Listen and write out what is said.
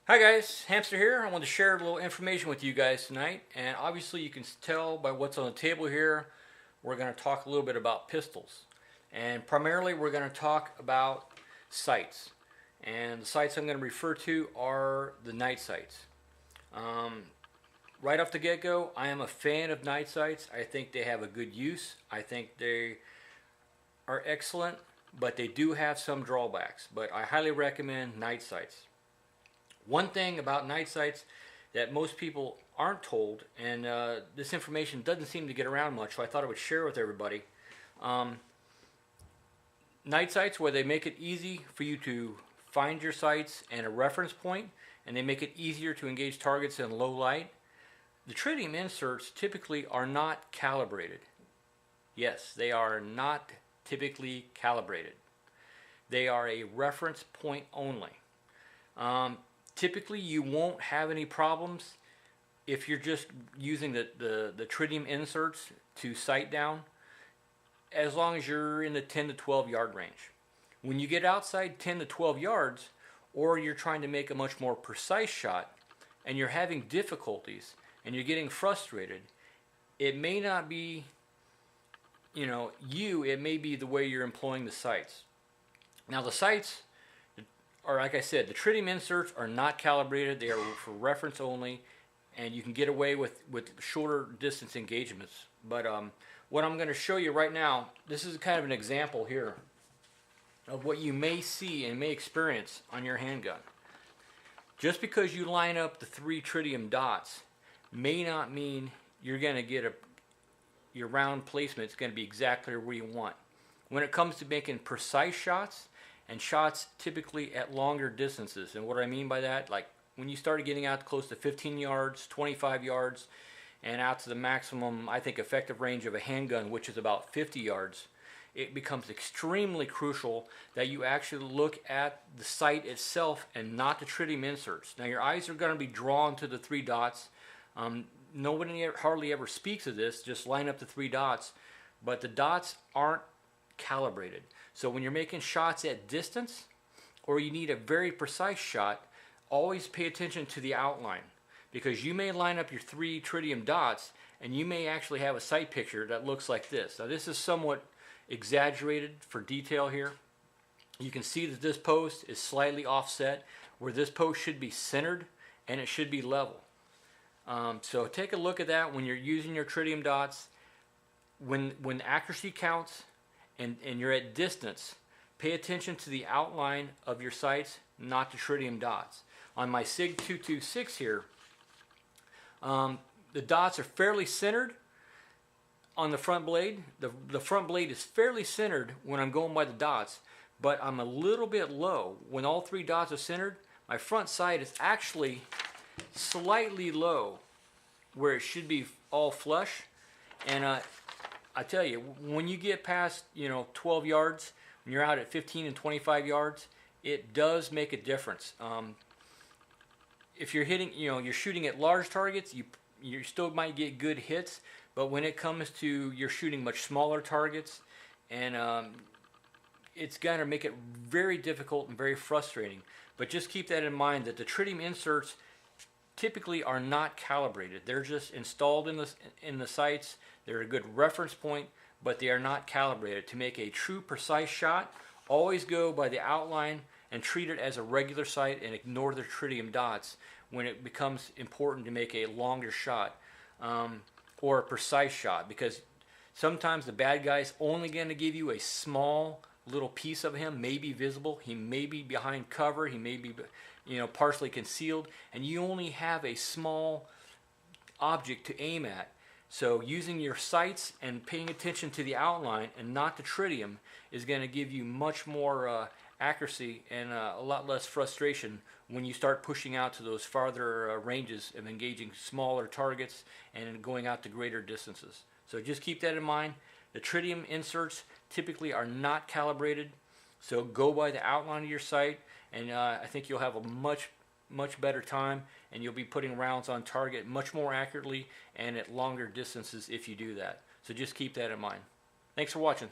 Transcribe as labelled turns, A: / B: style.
A: Hi guys, Hamster here. I want to share a little information with you guys tonight, and obviously you can tell by what's on the table here, we're going to talk a little bit about pistols. And primarily we're going to talk about sights. And the sights I'm going to refer to are the night sights. Right off the get-go, I am a fan of night sights. I think they have a good use. I think they are excellent, but they do have some drawbacks. But I highly recommend night sights. One thing about night sights that most people aren't told, and this information doesn't seem to get around much, so I thought I would share with everybody. Um, Night sights, where they make it easy for you to find your sights and a reference point, and they make it easier to engage targets in low light. The tritium inserts typically are not calibrated. Yes, they are not typically calibrated. They are a reference point only. Typically you won't have any problems if you're just using the tritium inserts to sight down, as long as you're in the 10 to 12 yard range. When you get outside 10 to 12 yards, or you're trying to make a much more precise shot and you're having difficulties and you're getting frustrated, it may not be it may be the way you're employing the sights. Now the sights, or like I said, the tritium inserts are not calibrated. They are for reference only, and you can get away with shorter distance engagements. But what I'm going to show you right now, this is kind of an example here of what you may see and may experience on your handgun. Just because you line up the 3 tritium dots may not mean you're going to get your round placement is going to be exactly where you want. When it comes to making precise shots, and shots typically at longer distances. And what I mean by that, like when you started getting out close to 15 yards, 25 yards, and out to the maximum, I think, effective range of a handgun, which is about 50 yards, it becomes extremely crucial that you actually look at the sight itself and not the tritium inserts. Now your eyes are going to be drawn to the 3 dots. Nobody hardly ever speaks of this, just line up the 3 dots, but the dots aren't calibrated. So when you're making shots at distance, or you need a very precise shot, always pay attention to the outline, because you may line up your 3 tritium dots and you may actually have a sight picture that looks like this. Now this is somewhat exaggerated for detail here. You can see that this post is slightly offset, where this post should be centered and it should be level. So take a look at that when you're using your tritium dots. When accuracy counts, and you're at distance, pay attention to the outline of your sights, not the tritium dots. On my SIG 226 here, the dots are fairly centered on the front blade. The front blade is fairly centered when I'm going by the dots, but I'm a little bit low. When all 3 dots are centered, my front sight is actually slightly low where it should be all flush. And I tell you, when you get past 12 yards, when you're out at 15 and 25 yards, it does make a difference. If you're hitting, you're shooting at large targets, you still might get good hits, but when it comes to you're shooting much smaller targets, and it's going to make it very difficult and very frustrating. But just keep that in mind, that the tritium inserts typically are not calibrated. They're just installed in the sights. They're a good reference point, but they are not calibrated. To make a true precise shot, always go by the outline and treat it as a regular sight and ignore the tritium dots when it becomes important to make a longer shot or a precise shot, because sometimes the bad guy's only going to give you a small little piece of him, may be visible, he may be behind cover, he may be partially concealed, and you only have a small object to aim at. So using your sights and paying attention to the outline and not the tritium is going to give you much more accuracy and a lot less frustration when you start pushing out to those farther ranges of engaging smaller targets and going out to greater distances. So just keep that in mind. The tritium inserts typically are not calibrated, so go by the outline of your sight, and I think you'll have a much better time, and you'll be putting rounds on target much more accurately and at longer distances if you do that. So just keep that in mind. Thanks for watching.